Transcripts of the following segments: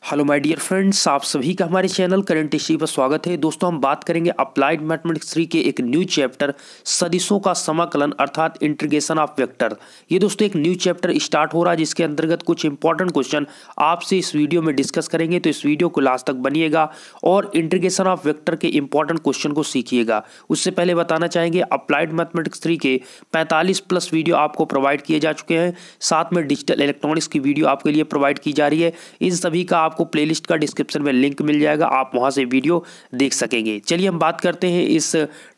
Hello my dear friends, आप सभी का हमारे चैनल करंट हिस्ट्री पर स्वागत है। दोस्तों, हम बात करेंगे अप्लाइड मैथमेटिक्स 3 के एक न्यू चैप्टर सदिशों का समाकलन अर्थात इंटीग्रेशन ऑफ वेक्टर। ये दोस्तों एक न्यू चैप्टर स्टार्ट हो रहा है जिसके अंतर्गत कुछ इंपॉर्टेंट क्वेश्चन आपसे इस वीडियो में डिस्कस करेंगे, तो इस वीडियो को लास्ट तक बनिएगा और इंटीग्रेशन ऑफ वेक्टर के इंपॉर्टेंट क्वेश्चन को सीखिएगा। उससे पहले बताना चाहेंगे अप्लाइड मैथमेटिक्स 3 के 45+ वीडियो आपको प्रोवाइड किए जा चुके हैं, साथ में डिजिटल इलेक्ट्रॉनिक्स की वीडियो आपके लिए प्रोवाइड की जा रही है। इन सभी का आपको प्लेलिस्ट का डिस्क्रिप्शन में लिंक मिल जाएगा, आप वहां से वीडियो देख सकेंगे। चलिए हम बात करते हैं इस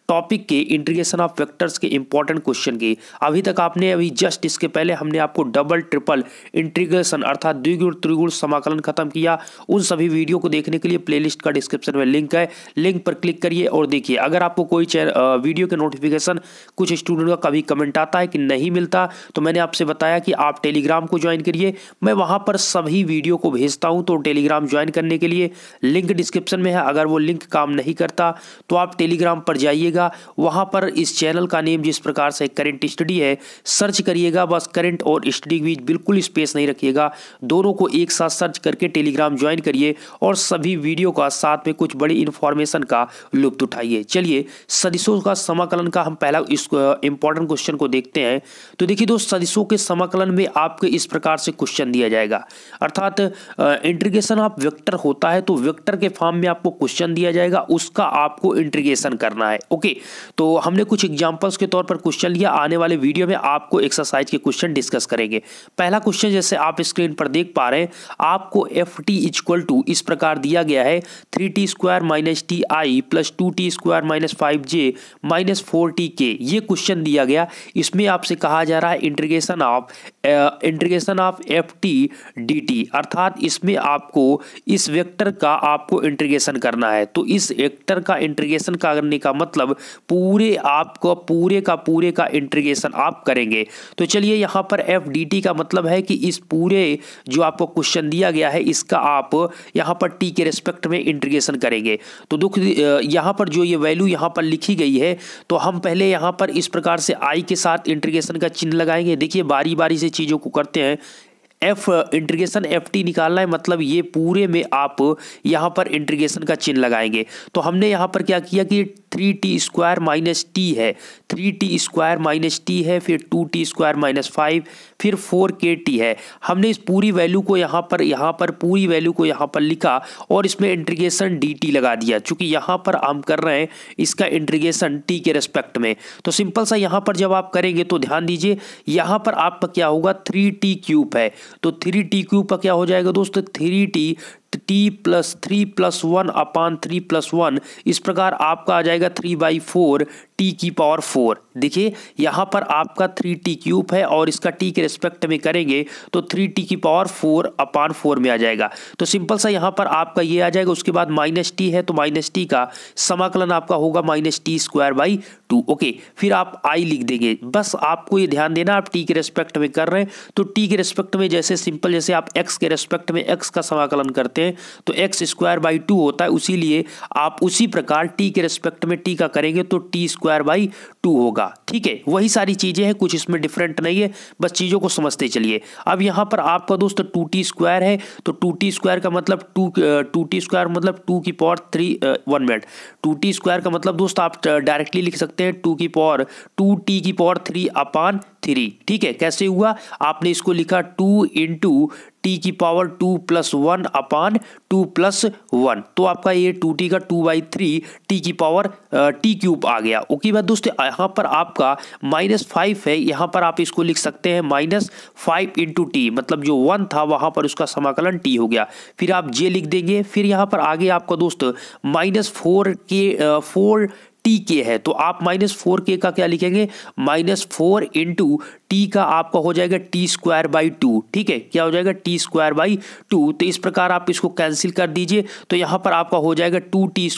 टॉपिक के इंटीग्रेशन ऑफ वेक्टर्स के इंपॉर्टेंट क्वेश्चन की। अभी जस्ट इसके पहले हमने आपको डबल ट्रिपल इंटीग्रेशन अर्थात द्विगुण त्रिगुण समाकलन खत्म किया। उन सभी वीडियो को देखने के लिए प्लेलिस्ट का डिस्क्रिप्शन में लिंक है, लिंक पर क्लिक करिए और देखिए। अगर आपको कोई वीडियो के नोटिफिकेशन कुछ स्टूडेंट का कभी कमेंट आता है कि नहीं मिलता, तो मैंने आपसे बताया कि आप टेलीग्राम को ज्वाइन करिए, मैं वहां पर सभी वीडियो को भेजता हूं। तो टेलीग्राम ज्वाइन करने के लिए लिंक डिस्क्रिप्शन में है। अगर वो लिंक काम नहीं करता तो आप टेलीग्राम पर जाइएगा, वहां पर इस चैनल का नेम जिस प्रकार से करंट स्टडी है सर्च करिएगा, बस करंट और स्टडी के बीच बिल्कुल स्पेस नहीं रखिएगा, दोनों को एक साथ सर्च करके टेलीग्राम ज्वाइन करिए और सभी वीडियो का साथ में कुछ बड़ी इंफॉर्मेशन का लुत्फ उठाइए। चलिए सदिशों का समाकलन का हम पहला इस इंपॉर्टेंट क्वेश्चन को देखते हैं। तो देखिए दोस्त, सदिशों के समाकलन में आपको इस प्रकार से क्वेश्चन दिया जाएगा, अर्थात इंटीग्रेशन ऑफ वेक्टर होता है तो वेक्टर के फॉर्म में आपको क्वेश्चन दिया जाएगा, उसका आपको इंटीग्रेशन करना है। ओके, तो हमने कुछ एग्जांपल्स के तौर पर क्वेश्चन लिया, आने वाले वीडियो में आपको एक्सरसाइज के क्वेश्चन डिस्कस करेंगे। पहला क्वेश्चन जैसे आप स्क्रीन पर देख पा रहे हैं, आपको एफ टी इक्वल टू इस प्रकार दिया गया है 3t square minus T I plus 2t square minus 5j minus 4tk। ये क्वेश्चन दिया गया, इसमें आपसे कहा जा रहा है integration of F T D T, अर्थात इसमें आपको इस वेक्टर का आपको इंटीग्रेशन करना है। तो इस वेक्टर का इंटीग्रेशन करने का मतलब पूरे का इंटीग्रेशन आप करेंगे। तो चलिए यहाँ पर एफ डी टी का मतलब है कि इस पूरे जो आपको क्वेश्चन दिया गया है इसका आप यहाँ पर टी के रेस्पेक्ट में इंटीग्रेशन करेंगे। तो यहाँ पर जो ये वैल्यू यहाँ पर लिखी गई है, तो हम पहले यहाँ पर इस प्रकार से आई के साथ इंटीग्रेशन का चिन्ह लगाएंगे। देखिए बारी बारी से चीज़ों को करते हैं। इंटीग्रेशन एफ टी निकालना है, मतलब ये पूरे में आप यहाँ पर इंटीग्रेशन का चिन्ह लगाएंगे। तो हमने यहाँ पर क्या किया कि 3t स्क्वायर माइनस टी है, 3t स्क्वायर माइनस टी है, फिर 2t स्क्वायर माइनस 5, फिर 4kt है। हमने इस पूरी वैल्यू को यहाँ पर पूरी वैल्यू को यहाँ पर लिखा और इसमें इंटीग्रेशन dt लगा दिया। चूंकि यहाँ पर हम कर रहे हैं इसका इंटीग्रेशन t के रेस्पेक्ट में, तो सिंपल सा यहाँ पर जब आप करेंगे तो ध्यान दीजिए यहाँ पर आपका क्या होगा 3t क्यूब है, तो 3t क्यूब का क्या हो जाएगा दोस्तों 3t प्लस 3 प्लस 1 अपान 3 प्लस 1, इस प्रकार आपका आ जाएगा 3/4 t की पावर 4। देखिए यहाँ पर आपका 3t क्यूब है और इसका t के रेस्पेक्ट में करेंगे तो 3t की पावर 4 अपान 4 में आ जाएगा। तो सिंपल सा यहाँ पर आपका ये आ जाएगा। उसके बाद माइनस टी है तो माइनस टी का समाकलन आपका होगा minus T square by 2। Okay, फिर आप i लिख देंगे। बस आपको ये ध्यान देना आप t के रेस्पेक्ट में कर रहे हैं तो t के रेस्पेक्ट में जैसे सिंपल जैसे आप x के रेस्पेक्ट में x का समाकलन करते हैं तो x स्क्वायर बाई 2 होता है, इसीलिए आप उसी प्रकार t के रेस्पेक्ट में t का करेंगे तो t स्क्वायर बाई 2 होगा। ठीक है, वही सारी चीजें हैं, कुछ इसमें डिफरेंट नहीं है, बस चीजों को समझते चलिए। अब यहाँ पर आपका दोस्त 2t स्क्वायर है, तो 2t स्क्वायर का मतलब 2t स्क्वायर मतलब 2 की पावर 3 1 मिनट 2t स्क्वायर का मतलब दोस्त आप डायरेक्टली लिख सकते हैं 2t की पावर 3 अपान 3। ठीक है, कैसे हुआ, आपने इसको लिखा 2 इंटू टी की पावर 2 प्लस 1 अपान 2 प्लस 1, तो आपका ये 2t का 2/3 टी की पावर टी क्यूब आ गया। ओके बात दोस्तों, यहाँ पर आपका -5 है, यहाँ पर आप इसको लिख सकते हैं -5 इंटू टी, मतलब जो 1 था वहां पर उसका समाकलन t हो गया। फिर आप j लिख देंगे। फिर यहाँ पर आगे आपका दोस्त -4k है, तो आप -4k का क्या लिखेंगे -4 इंटू टी का आपका हो जाएगा टी स्क्वायर बाई 2। ठीक है, क्या हो जाएगा टी स्क्वायर बाई 2। तो इस प्रकार आप इसको कैंसिल कर दीजिए, तो यहाँ पर आपका हो जाएगा 2t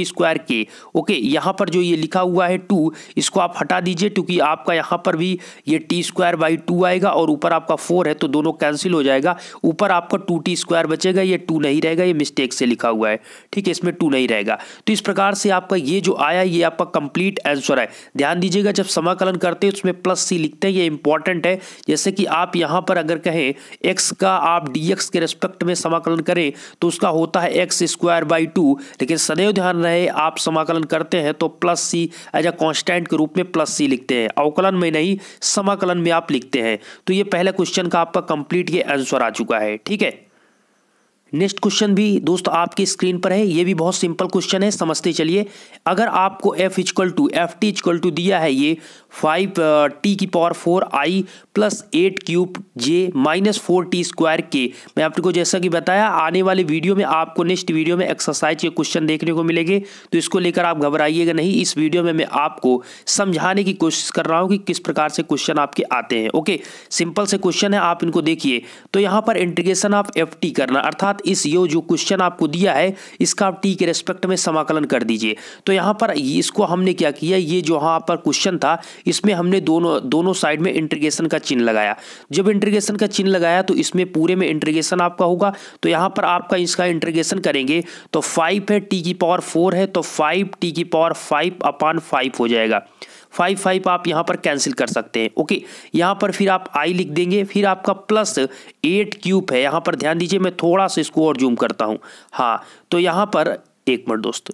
स्क्वायर के। ओके, यहाँ पर जो ये लिखा हुआ है 2, इसको आप हटा दीजिए क्योंकि आपका यहाँ पर भी ये टी स्क्वायर बाई 2 आएगा और ऊपर आपका 4 है तो दोनों कैंसिल हो जाएगा। ऊपर आपका 2t स्क्वायर बचेगा, ये 2 नहीं रहेगा, ये मिस्टेक से लिखा हुआ है। ठीक है, इसमें 2 नहीं रहेगा। तो इस प्रकार से आपका ये जो आया ये आपका कंप्लीट आंसर है। ध्यान दीजिएगा जब समाकलन करते हैं उसमें प्लस प्लस सी लिखते हैं, ये इंपॉर्टेंट है। जैसे कि आप यहाँ पर अगर कहें एक्स का आप dx के रेस्पेक्ट में समाकलन करें तो उसका होता है x²/2, लेकिन सदैव ध्यान रहे आप समाकलन करते हैं तो plus C as a constant के रूप में प्लस सी लिखते हैं, अवकलन में नहीं समाकलन में आप लिखते हैं। तो ये पहले क्वेश्चन का आपका कंप्लीट ये आंसर आ चुका है। ठीक है, नेक्स्ट क्वेश्चन भी दोस्त आपकी स्क्रीन पर है, ये भी बहुत सिंपल क्वेश्चन है, समझते चलिए। अगर आपको ft दिया है ये 5t⁴i + 8³ -4t² मैं आपको जैसा कि बताया आने वाले वीडियो में आपको नेक्स्ट वीडियो में एक्सरसाइज के क्वेश्चन देखने को मिलेंगे, तो इसको लेकर आप घबराइएगा नहीं। इस वीडियो में मैं आपको समझाने की कोशिश कर रहा हूँ कि किस प्रकार से क्वेश्चन आपके आते हैं। ओके, सिंपल से क्वेश्चन है, आप इनको देखिए। तो यहाँ पर इंटीग्रेशन ऑफ ft करना, अर्थात इस ये जो क्वेश्चन आपको दिया है इसका आप t के रेस्पेक्ट में समाकलन कर दीजिए। तो यहाँ पर इसको हमने क्या किया, ये जो यहाँ पर क्वेश्चन था इसमें हमने दोनों साइड में इंटीग्रेशन का चिन्ह लगाया। जब इंटीग्रेशन का चिन्ह लगाया तो इसमें पूरे में इंटीग्रेशन आपका होगा। तो यहाँ पर आपका इसका इंटीग्रेशन करेंगे तो 5 है, t⁴ है, तो 5t⁵5/5 हो जाएगा। 5 आप यहाँ पर कैंसिल कर सकते हैं। ओके, यहाँ पर फिर आप i लिख देंगे, फिर आपका प्लस 8³ है। यहाँ पर ध्यान दीजिए, मैं थोड़ा सा इसको और जूम करता हूँ। हाँ, तो यहाँ पर एक मिनट दोस्त,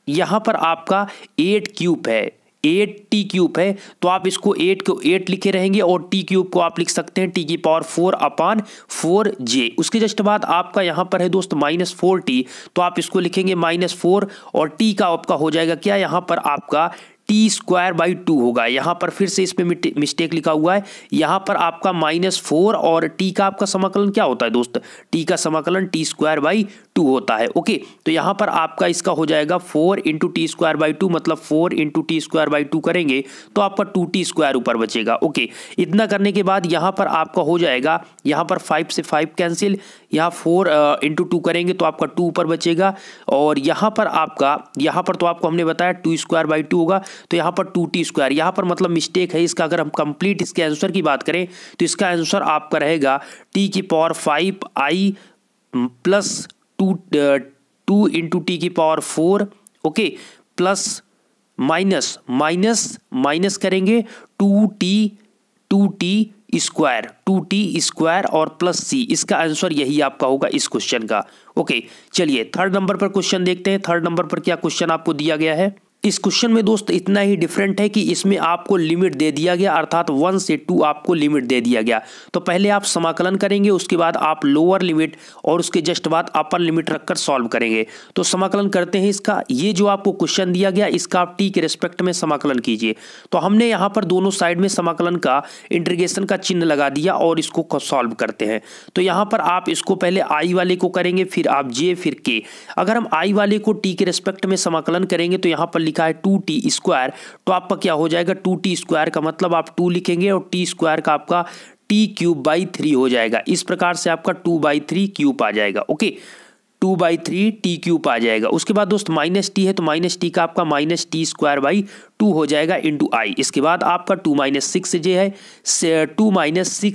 यहाँ पर आपका 8³ है, 8t³ है, तो आप इसको 8 को 8 लिखे रहेंगे और t³ को आप लिख सकते हैं t⁴/4j। उसके जस्ट बाद आपका यहाँ पर है दोस्त -4t, तो आप इसको लिखेंगे -4 और t का आपका हो जाएगा क्या, यहाँ पर आपका t²/2 होगा। यहाँ पर फिर से इसमें मिस्टेक लिखा हुआ है, यहाँ पर आपका -4 और t का आपका समाकलन क्या होता है दोस्त, t का समाकलन t² होता है। ओके, तो यहाँ पर आपका इसका हो जाएगा 4 × t²/2, मतलब 4 × t²/2 करेंगे तो आपका 2t² ऊपर बचेगा। ओके, इतना करने के बाद यहाँ पर आपका हो जाएगा, यहाँ पर 5 से 5 कैंसिल, यहाँ 4 × 2 करेंगे तो आपका 2 ऊपर बचेगा, और यहाँ पर आपका तो आपको हमने बताया 2² होगा, तो यहाँ पर 2t², यहाँ पर मतलब मिस्टेक है इसका। अगर हम कंप्लीट इसके आंसर की बात करें तो इसका आंसर आपका रहेगा t⁵i + 2 × t⁴, okay, plus minus करेंगे 2t² और प्लस c। इसका आंसर यही आपका होगा इस क्वेश्चन का। ओके, चलिए थर्ड नंबर पर क्वेश्चन देखते हैं। थर्ड नंबर पर क्या क्वेश्चन आपको दिया गया है। इस क्वेश्चन में दोस्त इतना ही डिफरेंट है कि इसमें आपको लिमिट दे दिया गया, अर्थात 1 से 2 आपको लिमिट दे दिया गया। तो पहले आप समाकलन करेंगे, उसके बाद आप लोअर लिमिट और उसके जस्ट बाद अपर लिमिट रखकर सॉल्व करेंगे। तो समाकलन करते हैं इसका। ये जो आपको क्वेश्चन दिया गया इसका आप t के रेस्पेक्ट में समाकलन कीजिए। तो हमने यहाँ पर दोनों साइड में समाकलन का इंटीग्रेशन का चिन्ह लगा दिया और इसको सॉल्व करते हैं। तो यहाँ पर आप इसको पहले i वाले को करेंगे, फिर आप j, फिर k। अगर हम i वाले को t के रेस्पेक्ट में समाकलन करेंगे तो यहाँ पर लिखा है 2t², तो आपका क्या हो जाएगा 2t² का मतलब आप 2 लिखेंगे और t² का आपका t³ हो जाएगा। इस प्रकार से आपका 2/3³ आ जाएगा। ओके, 2/3t³ आ जाएगा। उसके बाद दोस्त -t है तो -t का आपका -t²/2 हो जाएगा इंटू i। इसके बाद आपका 2 - 6j है, 2 -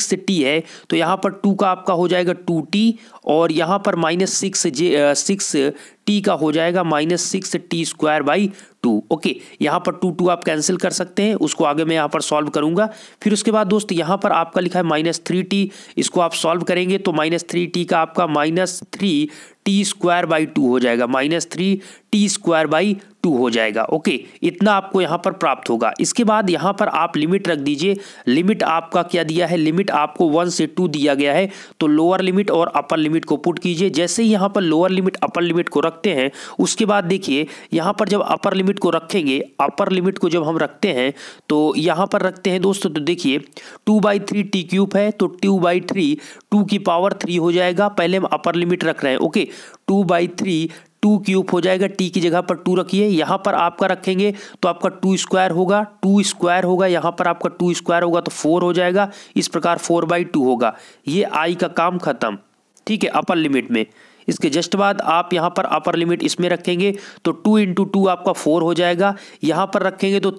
6t है, तो यहाँ पर 2 का आपका हो जाएगा 2t और यहाँ पर -6t का हो जाएगा -6t²/2। ओके, यहाँ पर 2 आप कैंसिल कर सकते हैं, उसको आगे मैं यहाँ पर सॉल्व करूंगा। फिर उसके बाद दोस्त यहाँ पर आपका लिखा है -3t, इसको आप सॉल्व करेंगे तो -3t का आपका -3t²/2 हो जाएगा, -3t²/2 हो जाएगा। ओके, इतना आपको यहाँ पर प्राप्त होगा। इसके बाद यहाँ पर आप लिमिट रख दीजिए। लिमिट आपका क्या दिया है, लिमिट आपको 1 से 2 दिया गया है, तो लोअर लिमिट और अपर लिमिट को पुट कीजिए। जैसे ही यहाँ पर लोअर लिमिट अपर लिमिट को रखते हैं, उसके बाद देखिए यहाँ पर जब अपर लिमिट को रखेंगे, अपर लिमिट को जब हम रखते हैं तो यहाँ पर रखते हैं दोस्तों, तो देखिए 2/3t³ है, तो 2/3 2⁵3 हो जाएगा। पहले हम अपर लिमिट रख रहे हैं। ओके, 2/3 2³ हो जाएगा, t की जगह पर 2 रखिए। यहाँ पर आपका रखेंगे तो आपका 2² होगा, 2² होगा, यहाँ पर आपका 2² होगा तो 4 हो जाएगा। इस प्रकार 4/2 होगा। ये i का काम खत्म। ठीक है, अपर लिमिट में। इसके जस्ट बाद आप यहाँ पर अपर लिमिट इसमें रखेंगे तो 2 × 2 आपका 4 हो जाएगा। यहाँ पर रखेंगे तो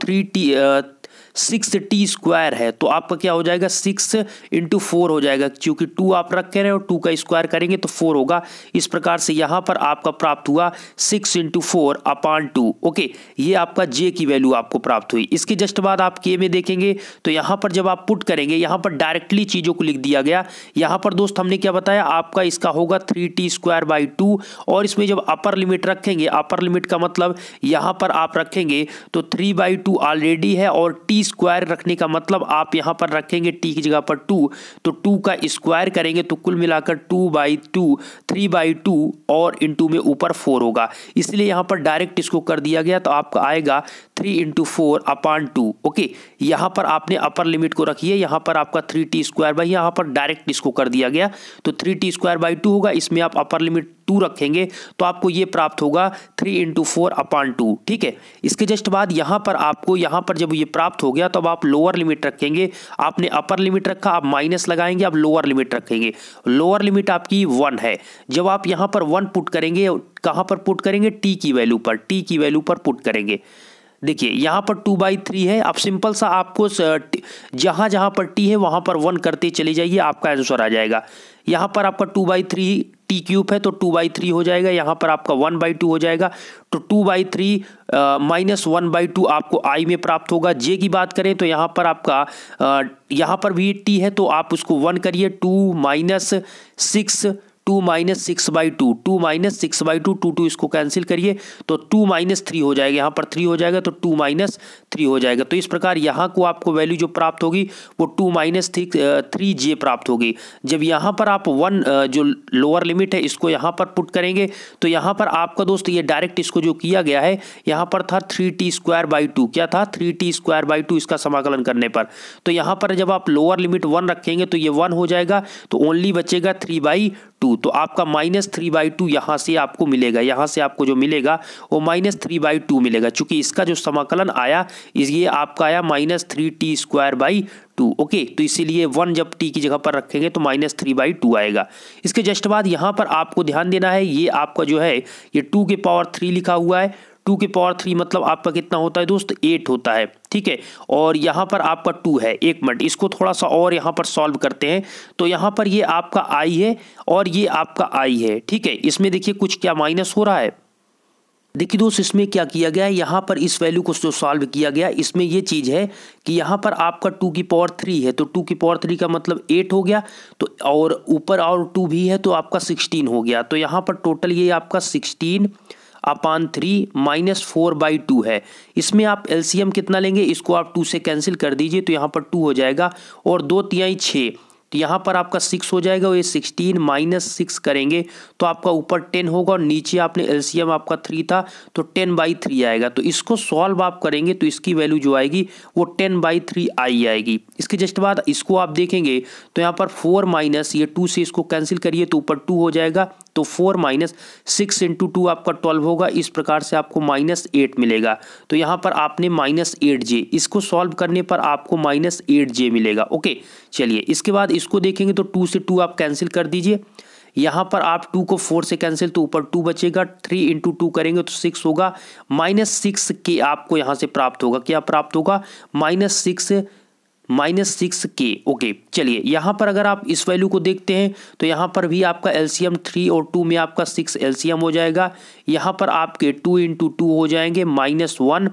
6t² है तो आपका क्या हो जाएगा 6 × 4 हो जाएगा, क्योंकि 2 आप रखे रहे और 2 का स्क्वायर करेंगे तो 4 होगा। इस प्रकार से यहाँ पर आपका प्राप्त हुआ 6 × 4/2। ओके, ये आपका जे की वैल्यू आपको प्राप्त हुई। इसके जस्ट बाद आप के में देखेंगे तो यहाँ पर जब आप पुट करेंगे, यहाँ पर डायरेक्टली चीज़ों को लिख दिया गया। यहाँ पर दोस्त हमने क्या बताया, आपका इसका होगा 3t² 2, और इसमें जब अपर लिमिट रखेंगे, अपर लिमिट का मतलब यहाँ पर आप रखेंगे तो 3/2 ऑलरेडी है, और t² रखने का मतलब आप यहाँ पर रखेंगे t की जगह पर 2, तो 2 का स्क्वायर करेंगे तो कुल मिलाकर 2/2 3/2 और इंटू में ऊपर 4 होगा, इसलिए यहाँ पर डायरेक्ट इसको कर दिया गया तो आपका आएगा 3 × 4/2। ओके, यहाँ पर आपने अपर लिमिट को रखिए, यहाँ पर आपका 3t², यहाँ पर डायरेक्ट इसको कर दिया गया तो 3t² 2 होगा। इसमें आप अपर लिमिट 2 रखेंगे तो आपको ये प्राप्त होगा 3 × 4/2। ठीक है, इसके जस्ट बाद यहाँ पर आपको, यहाँ पर जब ये प्राप्त हो गया तो अब आप लोअर लिमिट रखेंगे। आपने अपर लिमिट रखा, आप माइनस लगाएंगे, आप लोअर लिमिट रखेंगे। लोअर लिमिट आपकी 1 है। जब आप यहाँ पर 1 पुट करेंगे, कहाँ पर पुट करेंगे, टी की वैल्यू पर, टी की वैल्यू पर पुट करेंगे। देखिए यहाँ पर 2/3 है। अब सिंपल सा आपको जहाँ जहाँ पर टी है वहाँ पर 1 करते चले जाइए, आपका आंसर आ जाएगा। यहाँ पर आपका 2/3 t³ है तो 2/3 हो जाएगा, यहाँ पर आपका 1/2 हो जाएगा, तो 2/3 -1/2 आपको i में प्राप्त होगा। जे की बात करें तो यहाँ पर आपका यहाँ पर भी t है तो आप उसको 1 करिए, 2 - 6 2 - 6/2 2 - 6/2 2 इसको कैंसिल करिए तो 2 - 3 हो जाएगा, यहाँ पर 3 हो जाएगा तो 2 - 3 हो जाएगा। तो इस प्रकार यहाँ को आपको वैल्यू जो प्राप्त होगी वो 2 - 3j प्राप्त होगी। जब यहाँ पर आप 1 जो लोअर लिमिट है इसको यहाँ पर पुट करेंगे तो यहाँ पर आपका दोस्त ये डायरेक्ट इसको जो किया गया है, यहाँ पर था 3t² 2, क्या था 3t² 2 इसका समाकलन करने पर। तो यहाँ पर जब आप लोअर लिमिट 1 रखेंगे तो ये 1 हो जाएगा, तो ओनली बचेगा 3/2, तो आपका -3/2 यहाँ से आपको मिलेगा। यहाँ से आपको जो मिलेगा वो -3/2 मिलेगा, चूंकि इसका जो समाकलन आया ये आपका आया -3t² 2। ओके, तो इसीलिए 1 जब t की जगह पर रखेंगे तो -3/2 आएगा। इसके जस्ट बाद यहाँ पर आपको ध्यान देना है, ये आपका जो है ये 2 की पावर 3 लिखा हुआ है। 2 की पावर 3 मतलब आपका कितना होता है दोस्त, 8 होता है। ठीक है, और यहाँ पर आपका 2 है। एक मिनट, इसको थोड़ा सा और यहाँ पर सॉल्व करते हैं। तो यहाँ पर ये आपका i है और ये आपका i है। ठीक है, इसमें देखिए कुछ क्या माइनस हो रहा है। देखिए दोस्त, इसमें क्या किया गया है, यहाँ पर इस वैल्यू को जो सॉल्व किया गया इसमें ये चीज़ है कि यहाँ पर आपका 2 की पावर 3 है तो 2 की पावर 3 का मतलब 8 हो गया, तो और ऊपर और 2 भी है तो आपका 16 हो गया। तो यहाँ पर टोटल ये आपका 16/3 -4/2 है। इसमें आप एलसीएम कितना लेंगे, इसको आप 2 से कैंसिल कर दीजिए तो यहाँ पर 2 हो जाएगा और 2 तिहाई 6, तो यहाँ पर आपका 6 हो जाएगा। ये 16 - 6 करेंगे तो आपका ऊपर 10 होगा और नीचे आपने एलसीएम आपका 3 था तो 10/3 आएगा। तो इसको सॉल्व आप करेंगे तो इसकी वैल्यू जो आएगी वो 10/3 आई आएगी। इसके जस्ट बाद इसको आप देखेंगे तो यहाँ पर 4 माइनस ये 2 से इसको कैंसिल करिए तो ऊपर 2 हो जाएगा, तो 4 - 6 × 2 आपका 12 होगा। इस प्रकार से आपको -8 मिलेगा। तो यहाँ पर आपने -8j, इसको सॉल्व करने पर आपको -8j मिलेगा। ओके, चलिए इसके बाद इसको देखेंगे तो 2 से 2 आप कैंसिल कर दीजिए। यहाँ पर आप 2 को 4 से कैंसिल तो ऊपर 2 बचेगा, 3 × 2 करेंगे तो 6 होगा। -6k आपको यहाँ से प्राप्त होगा, क्या प्राप्त होगा -6k। ओके, चलिए यहाँ पर अगर आप इस वैल्यू को देखते हैं तो यहाँ पर भी आपका एलसीएम 3 और 2 में आपका 6 एलसीएम हो जाएगा। यहाँ पर आपके 2 × 2 हो जाएंगे -1,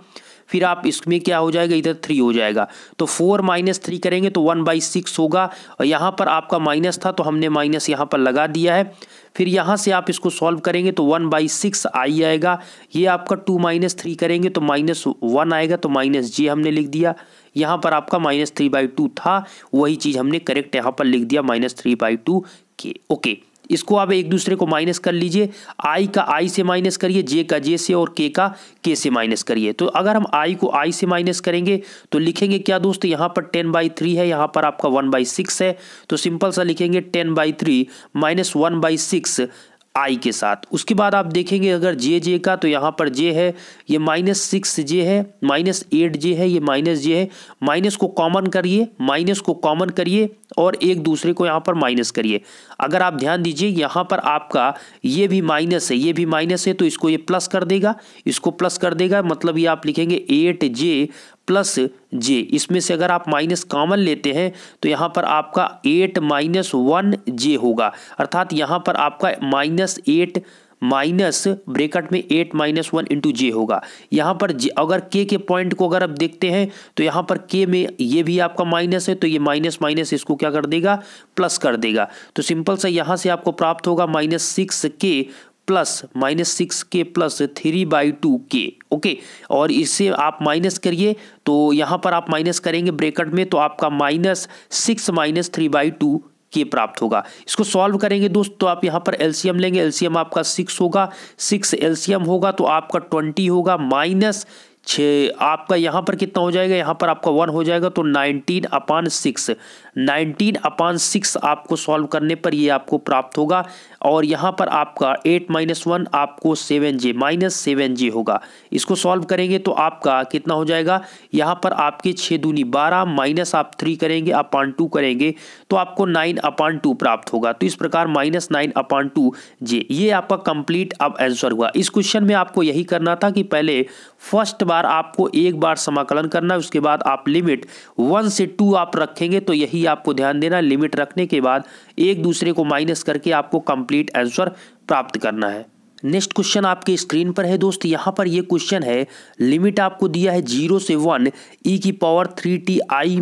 फिर आप इसमें क्या हो जाएगा, इधर 3 हो जाएगा तो 4 - 3 करेंगे तो 1/6 होगा। और यहाँ पर आपका माइनस था तो हमने माइनस यहाँ पर लगा दिया है। फिर यहाँ से आप इसको सॉल्व करेंगे तो 1/6 आई आएगा। ये आपका 2 - 3 करेंगे तो -1 आएगा, तो -j हमने लिख दिया। यहाँ पर आपका -3/2 था, वही चीज़ हमने करेक्ट यहाँ पर लिख दिया -3/2 के। ओके, इसको आप एक दूसरे को माइनस कर लीजिए, i का i से माइनस करिए, j का j से और k का k से माइनस करिए। तो अगर हम i को i से माइनस करेंगे तो लिखेंगे क्या दोस्तों, यहाँ पर 10/3 है, यहाँ पर आपका 1/6 है, तो सिंपल सा लिखेंगे 10/3 - 1/6 i के साथ। उसके बाद आप देखेंगे अगर j का, तो यहाँ पर j है, ये -6j है, -8j है, ये -j है। माइनस को कॉमन करिए, माइनस को कॉमन करिए और एक दूसरे को यहाँ पर माइनस करिए। अगर आप ध्यान दीजिए यहाँ पर आपका ये भी माइनस है, ये भी माइनस है, तो इसको ये प्लस कर देगा, इसको प्लस कर देगा, मतलब ये आप लिखेंगे 8j प्लस जे, इसमें से अगर आप माइनस कॉमन लेते हैं तो यहाँ पर आपका 8 माइनस 1 जे होगा, अर्थात यहाँ पर आपका -8 माइनस ब्रैकेट में 8 माइनस 1 इंटू जे होगा। यहाँ पर अगर के पॉइंट को अगर आप देखते हैं तो यहाँ पर के में ये भी आपका माइनस है, तो ये माइनस माइनस इसको क्या कर देगा, प्लस कर देगा। तो सिंपल सा यहाँ से आपको प्राप्त होगा -6k plus -6k plus 3/2k। Okay, और इससे आप माइनस करिए तो यहाँ पर आप माइनस करेंगे ब्रैकेट में तो आपका -6 माइनस 3/2 के प्राप्त होगा। इसको सॉल्व करेंगे दोस्त तो आप यहाँ पर एलसीएम लेंगे, एलसीएम आपका 6 होगा, 6 एलसीएम होगा तो आपका 20 होगा, माइनस 6 आपका यहाँ पर कितना हो जाएगा, यहाँ पर आपका 1 हो जाएगा तो 19/6, 19/6 आपको सॉल्व करने पर ये आपको प्राप्त होगा। और यहाँ पर आपका 8 माइनस 1 आपको 7j -7j होगा। इसको सॉल्व करेंगे तो आपका कितना हो जाएगा, यहाँ पर आपके 6 दूनी 12 माइनस आप 3 करेंगे अपॉन 2 करेंगे तो आपको 9/2 प्राप्त होगा। तो इस प्रकार -9/2j ये आपका कंप्लीट अब आंसर हुआ। इस क्वेश्चन में आपको यही करना था कि पहले फर्स्ट बार आपको एक बार समाकलन करना है, उसके बाद आप लिमिट 1 से 2 आप रखेंगे, तो यही आपको ध्यान देना, लिमिट रखने के बाद एक दूसरे को माइनस करके आपको कंप्लीट आंसर प्राप्त करना है। नेक्स्ट क्वेश्चन आपके स्क्रीन पर है दोस्त, यहाँ पर ये क्वेश्चन है, लिमिट आपको दिया है 0 से 1 e⁻3t i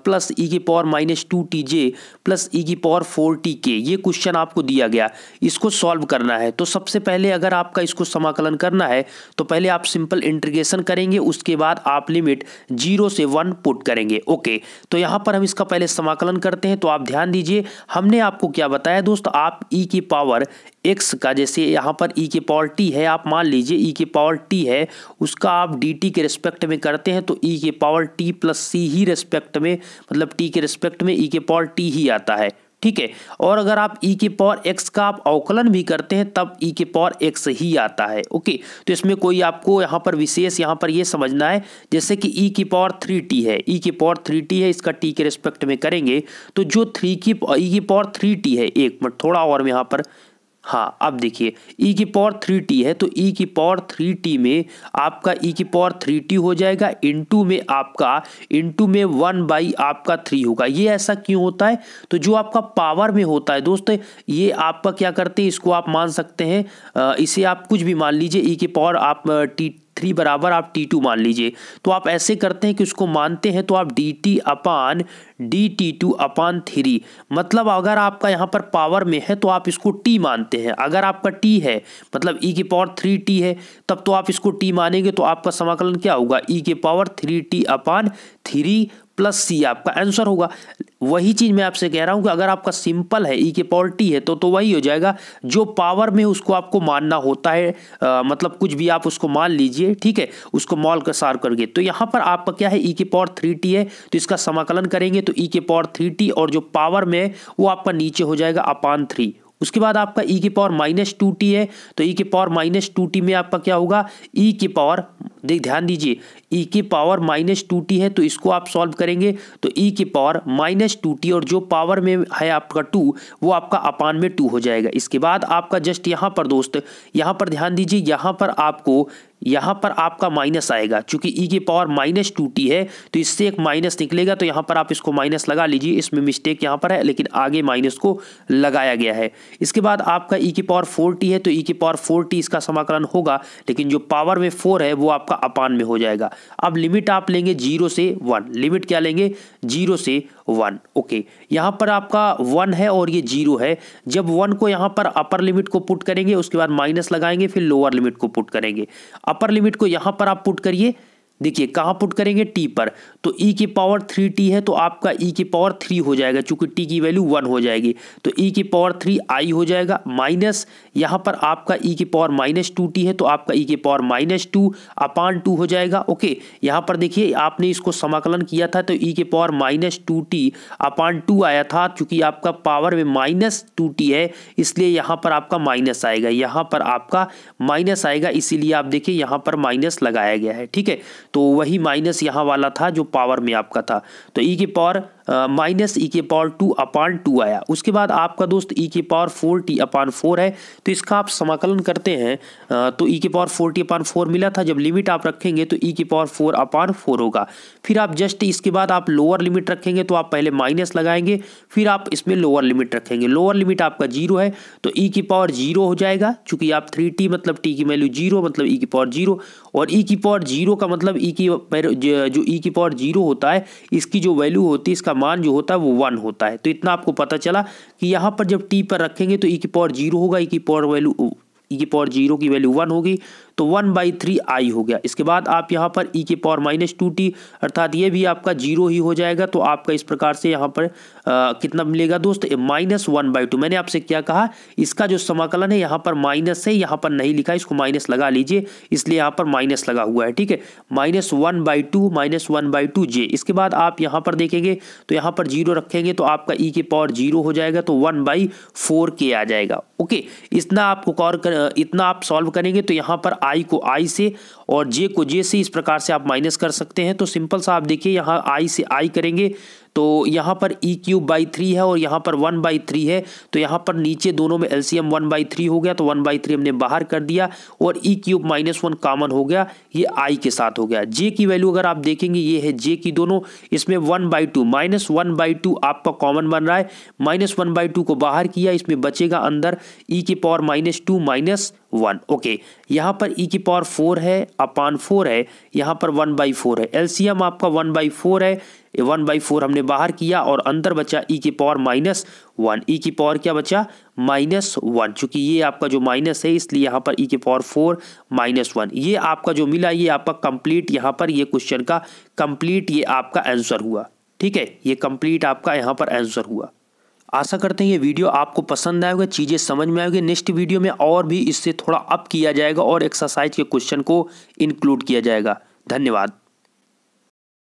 plus e⁻−2tj plus e⁻4tk, ये क्वेश्चन आपको दिया गया, इसको सॉल्व करना है। तो सबसे पहले अगर आपका इसको समाकलन करना है तो पहले आप सिंपल इंटीग्रेशन करेंगे, उसके बाद आप लिमिट 0 से 1 पुट करेंगे। ओके, तो यहाँ पर हम इसका पहले समाकलन करते हैं। तो आप ध्यान दीजिए, हमने आपको क्या बताया दोस्त, आप e⁻x का, जैसे यहाँ पर e⁻t है, आप मान लीजिए e⁻t है, उसका आप dt के रिस्पेक्ट में करते हैं तो e⁻t प्लस c ही रिस्पेक्ट में, मतलब t के रिस्पेक्ट में e⁻t ही आता है, ठीक है। और अगर आप e⁻x का आप अवकलन भी करते हैं तब e⁻x ही आता है। ओके, तो इसमें कोई आपको यहाँ पर विशेष यहाँ पर ये समझना है, जैसे कि e⁻3t है, e⁻3t है, इसका t के रिस्पेक्ट में करेंगे तो जो e⁻3t है, एक मिनट थोड़ा और मैं यहाँ पर, हाँ अब देखिए e⁻3t है तो e⁻3t में आपका e⁻3t हो जाएगा, इंटू में आपका इंटू में 1/3 होगा। ये ऐसा क्यों होता है, तो जो आपका पावर में होता है दोस्त, ये आपका क्या करते हैं, इसको आप मान सकते हैं, इसे आप कुछ भी मान लीजिए, e⁻ आप t3 बराबर आप t2 मान लीजिए, तो आप ऐसे करते हैं कि उसको मानते हैं तो आप dt/3, मतलब अगर आपका यहाँ पर पावर में है तो आप इसको t मानते हैं, अगर आपका t है मतलब e⁻3t है तब तो आप इसको t मानेंगे, तो आपका समाकलन क्या होगा, e⁻3t/3 प्लस c आपका आंसर होगा। वही चीज मैं आपसे कह रहा हूं कि अगर आपका सिंपल है e⁻t है तो वही हो जाएगा, जो पावर में उसको आपको मानना होता है, मतलब कुछ भी आप उसको मान लीजिए, ठीक है, उसको मॉल का सार करके। तो यहाँ पर आपका क्या है, e⁻3t है तो इसका समाकलन करेंगे तो e⁻3t और जो पावर में है वो आपका नीचे हो जाएगा अपॉन 3। उसके बाद आपका e⁻−2t है तो e⁻−2t में आपका क्या होगा, ध्यान दीजिए e⁻−2t है तो इसको आप सॉल्व करेंगे तो e⁻−2t और जो पावर में है आपका 2 वो आपका अपान में 2 हो जाएगा। इसके बाद आपका जस्ट यहाँ पर दोस्त, यहाँ पर ध्यान दीजिए, यहाँ पर आपका माइनस आएगा, चूंकि e⁻−2t है तो इससे एक माइनस निकलेगा, तो यहाँ पर आप इसको माइनस लगा लीजिए, इसमें मिस्टेक यहाँ पर है लेकिन आगे माइनस को लगाया गया है। इसके बाद आपका e⁻4t है तो e⁻4t इसका समाकलन होगा, लेकिन जो पावर में 4 है वो आपका अपान में हो जाएगा। अब लिमिट आप लेंगे 0 से 1, लिमिट क्या लेंगे, 0 से 1। ओके, यहाँ पर आपका 1 है और ये 0 है, जब 1 को यहाँ पर अपर लिमिट को पुट करेंगे उसके बाद माइनस लगाएंगे, फिर लोअर लिमिट को पुट करेंगे। अपर लिमिट को यहाँ पर आप पुट करिए, देखिए कहाँ पुट करेंगे, t पर, तो e⁻3t है तो आपका e⁻3 हो जाएगा, चूंकि t की वैल्यू 1 हो जाएगी तो e⁻3i हो जाएगा, माइनस यहाँ पर आपका e⁻−2t है तो आपका e⁻−2 अपान 2 हो जाएगा। ओके, यहाँ पर देखिए आपने इसको समाकलन किया था तो e⁻−2t अपान 2 आया था, चूंकि आपका पावर में -2t है इसलिए यहाँ पर आपका माइनस आएगा, यहाँ पर आपका माइनस आएगा, इसीलिए आप देखिए यहाँ पर माइनस लगाया गया है, ठीक है। तो वही माइनस यहाँ वाला था जो पावर में आपका था, तो माइनस ई के पावर 2 अपान 2 आया। उसके बाद आपका दोस्त ई के पावर 4t अपान 4 है, तो इसका आप समाकलन करते हैं तो ई के पावर 4t अपान 4 मिला था। जब लिमिट आप रखेंगे तो ई के पावर 4 अपान 4 होगा। फिर आप जस्ट इसके बाद आप लोअर लिमिट रखेंगे, तो आप पहले माइनस लगाएंगे, फिर आप इसमें लोअर लिमिट रखेंगे। लोअर लिमिट आपका 0 है तो ई की पावर 0 हो जाएगा, चूंकि आप 3t मतलब t की वैल्यू 0 मतलब ई की पावर 0, और ई की पावर 0 का मतलब ई की जो ई की पावर 0 होता है इसकी जो वैल्यू होती है, इसका मान जो होता है वो 1 होता है। तो इतना आपको पता चला कि यहाँ पर जब t पर रखेंगे तो ई की पावर 0 होगा, ई की पावर 0 की वैल्यू 1 होगी, तो 1/3 i हो गया। इसके बाद आप यहाँ पर e के पावर -2t अर्थात ये भी आपका 0 ही हो जाएगा। तो आपका इस प्रकार से यहाँ पर कितना मिलेगा दोस्त, -1/2। मैंने आपसे क्या कहा, इसका जो समाकलन है यहाँ पर माइनस है, यहाँ पर नहीं लिखा, इसको माइनस लगा लीजिए, इसलिए यहाँ पर माइनस लगा हुआ है, ठीक है। -1/2 j। इसके बाद आप यहाँ पर देखेंगे तो यहाँ पर 0 रखेंगे तो आपका e के पावर 0 हो जाएगा, तो 1/4k आ जाएगा। ओके, इतना आप सॉल्व करेंगे तो यहाँ पर i को i से और j को j से इस प्रकार से आप माइनस कर सकते हैं। तो सिंपल सा आप देखिए, यहाँ i से i करेंगे तो यहाँ पर e³/3 है और यहाँ पर 1/3 है, तो यहाँ पर नीचे दोनों में एलसीएम 1/3 हो गया, तो 1/3 हमने बाहर कर दिया और e³ -1 कॉमन हो गया, ये i के साथ हो गया। j की वैल्यू अगर आप देखेंगे ये है j की दोनों, इसमें 1/2 -1/2 आपका कॉमन बन रहा है, -1/2 को बाहर किया, इसमें बचेगा अंदर e की पावर -2 -1। ओके, यहाँ पर e की पावर 4 है अपान 4 है, यहाँ पर 1/4 है, एलसीएम आपका 1/4 है, 1/4 हमने बाहर किया और अंदर बचा e की पावर -1। e की पावर क्या बचा, -1, चूंकि ये आपका जो माइनस है इसलिए यहाँ पर e की पावर 4 -1। ये आपका जो मिला ये आपका कंप्लीट, यहाँ पर ये क्वेश्चन का कंप्लीट ये आपका आंसर हुआ, ठीक है। ये कंप्लीट आपका यहाँ पर आंसर हुआ। आशा करते हैं ये वीडियो आपको पसंद आएगा, चीज़ें समझ में आएगी। नेक्स्ट वीडियो में और भी इससे थोड़ा अप किया जाएगा और एक्सरसाइज के क्वेश्चन को इंक्लूड किया जाएगा। धन्यवाद।